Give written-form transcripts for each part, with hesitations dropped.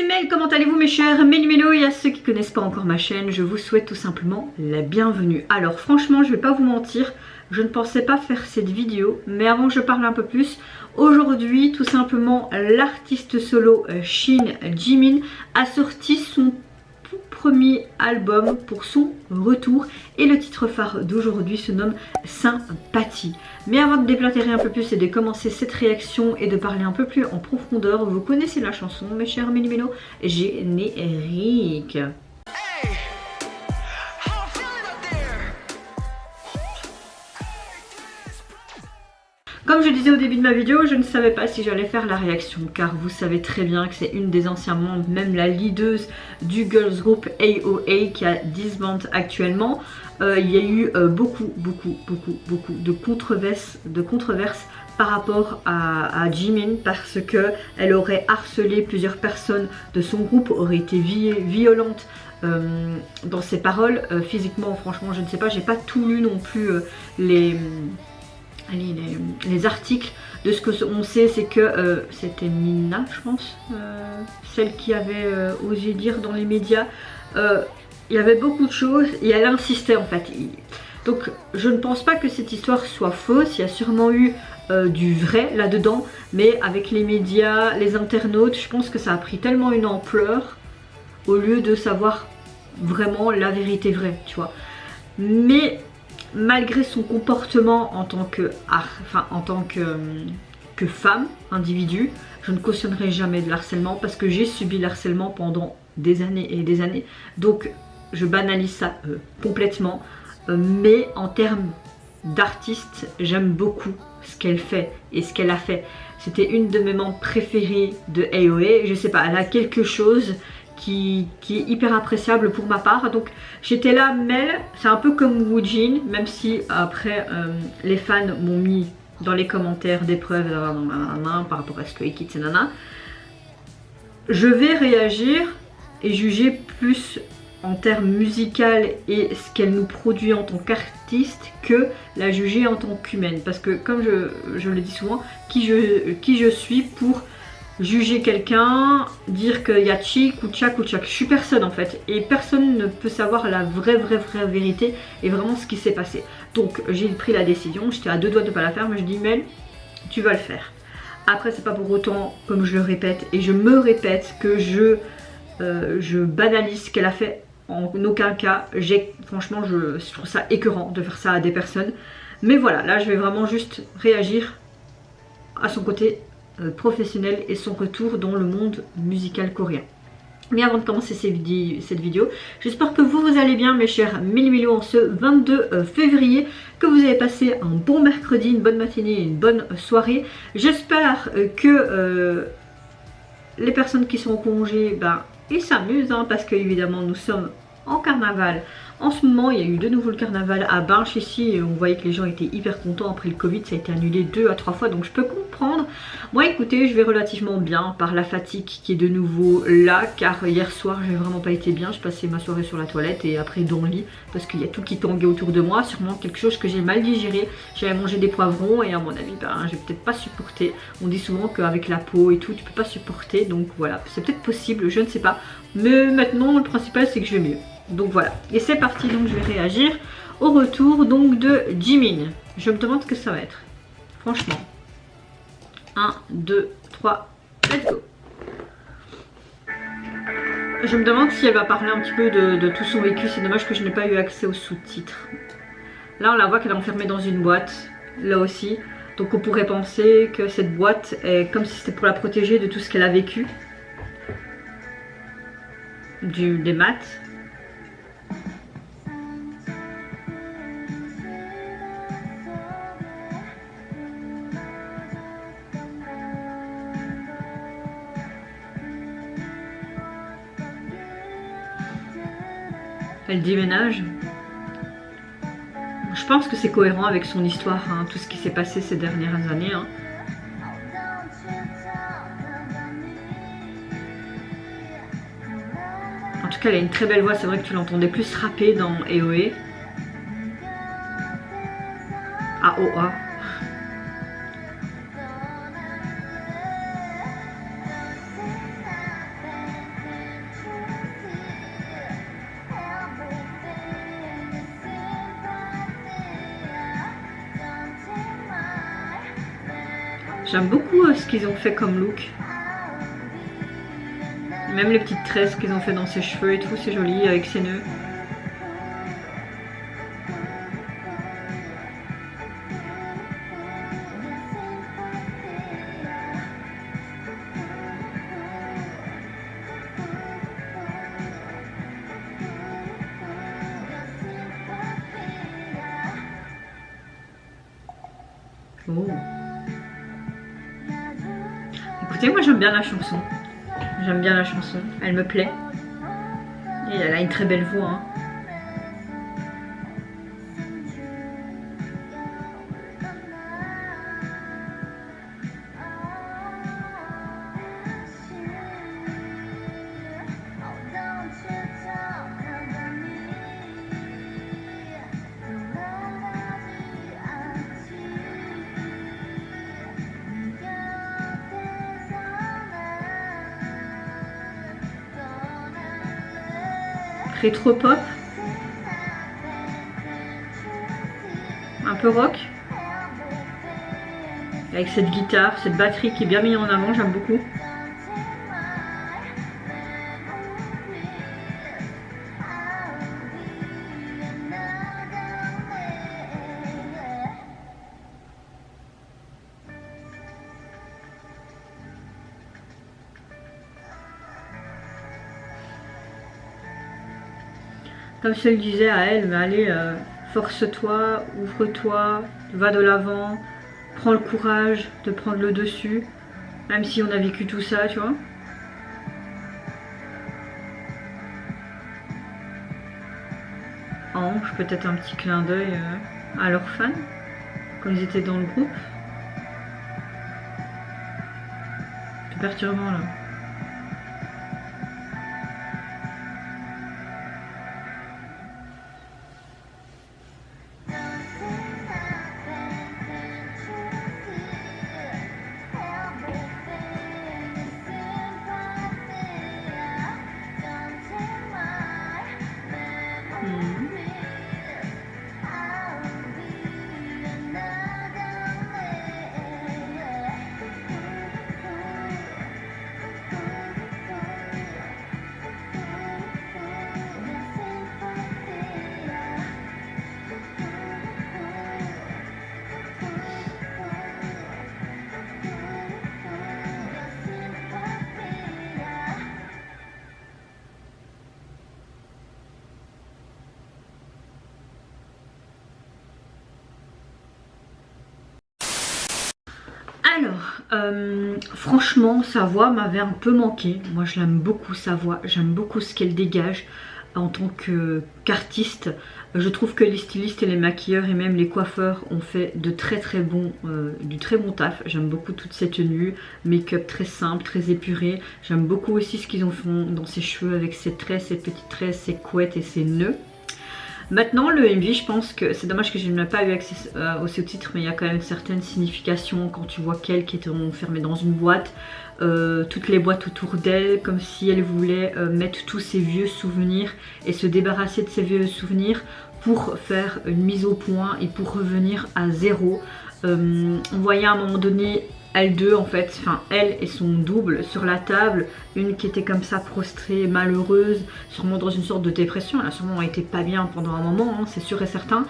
c'est Mel, comment allez-vous mes chers Méli-Mélo? Et à ceux qui connaissent pas encore ma chaîne, je vous souhaite tout simplement la bienvenue. Alors franchement, je vais pas vous mentir, je ne pensais pas faire cette vidéo, mais avant que je parle un peu plus, aujourd'hui tout simplement l'artiste solo Shin Jimin a sorti son tout premier album pour son retour et le titre phare d'aujourd'hui se nomme Sympathie. Mais avant de déblatérer un peu plus et de commencer cette réaction et de parler un peu plus en profondeur, vous connaissez la chanson mes chers Méli-Mélo, générique. Comme je disais au début de ma vidéo, je ne savais pas si j'allais faire la réaction car vous savez très bien que c'est une des anciens membres, même la leaduse du girls group AOA qui a disband actuellement. Il y a eu beaucoup de controverses par rapport à Jimin parce que elle aurait harcelé plusieurs personnes de son groupe, aurait été violente dans ses paroles. Physiquement, franchement, je ne sais pas, j'ai pas tout lu non plus les articles. De ce que on sait, c'est que c'était Mina, je pense, celle qui avait osé dire dans les médias. Il y avait beaucoup de choses et elle insistait en fait. Donc je ne pense pas que cette histoire soit fausse, il y a sûrement eu du vrai là-dedans, mais avec les médias, les internautes, je pense que ça a pris tellement une ampleur au lieu de savoir vraiment la vérité vraie, tu vois. Mais malgré son comportement en tant que, que femme, individu, je ne cautionnerai jamais de l'harcèlement parce que j'ai subi l'harcèlement pendant des années et des années. Donc je banalise ça complètement. Mais en termes d'artiste, j'aime beaucoup ce qu'elle fait et ce qu'elle a fait. C'était une de mes membres préférées de AOA. Je sais pas, elle a quelque chose qui est hyper appréciable pour ma part. Donc j'étais là, Mel, c'est un peu comme Woojin, même si après les fans m'ont mis dans les commentaires des preuves par rapport à Stray Kids et nana. Je vais réagir et juger plus en termes musical et ce qu'elle nous produit en tant qu'artiste que la juger en tant qu'humaine. Parce que comme je le dis souvent, qui je suis pour juger quelqu'un, dire qu'il y a chic ou tchak ou tchak. Je suis personne en fait et personne ne peut savoir la vraie vérité et vraiment ce qui s'est passé. Donc j'ai pris la décision, j'étais à deux doigts de ne pas la faire, mais je dis Mel, tu vas le faire. Après c'est pas pour autant, comme je le répète et je me répète, que je banalise ce qu'elle a fait. En aucun cas, franchement je trouve ça écœurant de faire ça à des personnes. Mais voilà, là je vais vraiment juste réagir à son côté professionnel et son retour dans le monde musical coréen. Mais avant de commencer cette vidéo, j'espère que vous allez bien mes chers Méli-Mélo en ce 22 février, que vous avez passé un bon mercredi, une bonne matinée et une bonne soirée. J'espère que les personnes qui sont en congé, ils s'amusent hein, parce que évidemment nous sommes en carnaval. En ce moment, il y a eu de nouveau le carnaval à Binche ici et on voyait que les gens étaient hyper contents après le Covid. Ça a été annulé 2 à 3 fois donc je peux comprendre. Moi écoutez, je vais relativement bien par la fatigue qui est de nouveau là car hier soir j'ai vraiment pas été bien. Je passais ma soirée sur la toilette et après dans le lit parce qu'il y a tout qui tanguait autour de moi. Sûrement quelque chose que j'ai mal digéré. J'avais mangé des poivrons et à mon avis je vais peut-être pas supporter. On dit souvent qu'avec la peau et tout tu peux pas supporter donc voilà. C'est peut-être possible, je ne sais pas. Mais maintenant le principal c'est que je vais mieux. Donc voilà, et c'est parti, donc je vais réagir au retour donc de Jimin. Je me demande ce que ça va être, franchement. 1, 2, 3, let's go. Je me demande si elle va parler un petit peu de tout son vécu, c'est dommage que je n'ai pas eu accès aux sous-titres. Là on la voit qu'elle est enfermée dans une boîte, là aussi. Donc on pourrait penser que cette boîte est comme si c'était pour la protéger de tout ce qu'elle a vécu. Des maths. Elle déménage. Je pense que c'est cohérent avec son histoire, hein, tout ce qui s'est passé ces dernières années. Hein. En tout cas, elle a une très belle voix. C'est vrai que tu l'entendais plus rapper dans AOA. AOA. J'aime beaucoup ce qu'ils ont fait comme look. Même les petites tresses qu'ils ont fait dans ses cheveux et tout, c'est joli avec ses nœuds. Oh. Écoutez, moi j'aime bien la chanson. J'aime bien la chanson, elle me plaît. Et elle a une très belle voix. Hein. Rétro pop, un peu rock, avec cette guitare, cette batterie qui est bien mise en avant, j'aime beaucoup. Comme je le disais à elle, mais allez, force-toi, ouvre-toi, va de l'avant, prends le courage de prendre le dessus, même si on a vécu tout ça, tu vois. Ange, peut-être un petit clin d'œil à leurs fans, quand ils étaient dans le groupe. C'est perturbant là. Alors, franchement, sa voix m'avait un peu manqué. Moi, je l'aime beaucoup, sa voix. J'aime beaucoup ce qu'elle dégage en tant qu'artiste. Je trouve que les stylistes et les maquilleurs et même les coiffeurs ont fait de du très bon taf. J'aime beaucoup toutes ces tenues, make-up très simple, très épuré. J'aime beaucoup aussi ce qu'ils ont fait dans ses cheveux avec ses tresses, ses petites tresses, ses couettes et ses nœuds. Maintenant le MV, je pense que c'est dommage que je n'ai pas eu accès au sous-titre, mais il y a quand même certaines significations quand tu vois qu'elle qui était enfermée dans une boîte, toutes les boîtes autour d'elle, comme si elle voulait mettre tous ses vieux souvenirs et se débarrasser de ses vieux souvenirs pour faire une mise au point et pour revenir à zéro. On voyait à un moment donné elles deux en fait, enfin elle et son double sur la table, une qui était comme ça prostrée, malheureuse, sûrement dans une sorte de dépression, elle a sûrement été pas bien pendant un moment, hein, c'est sûr et certain,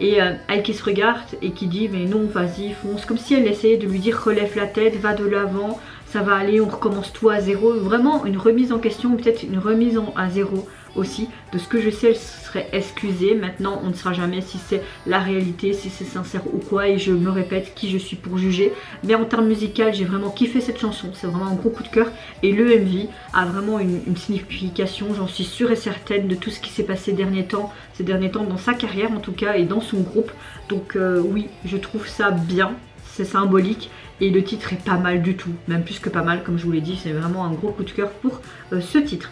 et elle qui se regarde et qui dit mais non vas-y fonce, comme si elle essayait de lui dire relève la tête, va de l'avant, ça va aller, on recommence tout à zéro, vraiment une remise en question, ou peut-être une remise à zéro aussi. De ce que je sais, elle serait excusée. Maintenant, on ne saura jamais si c'est la réalité, si c'est sincère ou quoi. Et je me répète, qui je suis pour juger. Mais en termes musical, j'ai vraiment kiffé cette chanson. C'est vraiment un gros coup de cœur. Et le MV a vraiment une signification, j'en suis sûre et certaine, de tout ce qui s'est passé ces derniers temps dans sa carrière en tout cas et dans son groupe. Donc oui, je trouve ça bien. C'est symbolique. Et le titre est pas mal du tout. Même plus que pas mal, comme je vous l'ai dit. C'est vraiment un gros coup de cœur pour ce titre.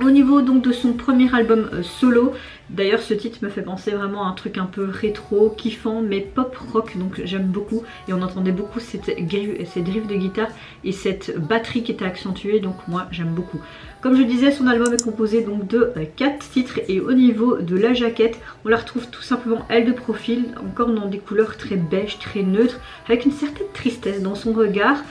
Au niveau donc de son premier album solo, d'ailleurs ce titre me fait penser vraiment à un truc un peu rétro, kiffant mais pop rock, donc j'aime beaucoup. Et on entendait beaucoup ces drives de guitare et cette batterie qui était accentuée, donc moi j'aime beaucoup. Comme je disais, son album est composé donc de 4 titres et au niveau de la jaquette, on la retrouve tout simplement elle de profil, encore dans des couleurs très beige, très neutres, avec une certaine tristesse dans son regard.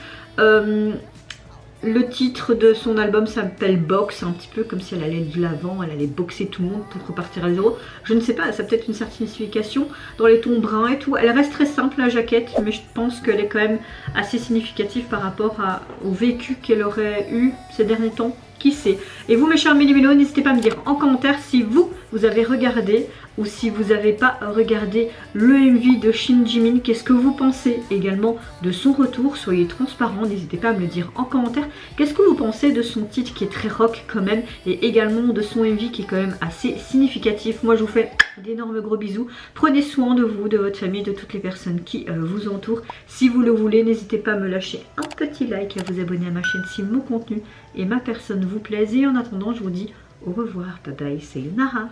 Le titre de son album s'appelle Box, un petit peu comme si elle allait de l'avant, elle allait boxer tout le monde pour repartir à zéro. Je ne sais pas, ça a peut-être une certaine signification dans les tons bruns et tout. Elle reste très simple la jaquette, mais je pense qu'elle est quand même assez significative par rapport au vécu qu'elle aurait eu ces derniers temps. Qui sait? Et vous mes chers Méli-Mélos, n'hésitez pas à me dire en commentaire si vous avez regardé ou si vous n'avez pas regardé le MV de Shin Jimin. Qu'est-ce que vous pensez également de son retour? Soyez transparents, n'hésitez pas à me le dire en commentaire. Qu'est-ce que vous pensez de son titre qui est très rock quand même et également de son MV qui est quand même assez significatif? Moi je vous fais d'énormes gros bisous. Prenez soin de vous, de votre famille, de toutes les personnes qui vous entourent. Si vous le voulez, n'hésitez pas à me lâcher un petit like, à vous abonner à ma chaîne si mon contenu et ma personne vous plaisent. Et en attendant, je vous dis au revoir, bye bye, sayonara.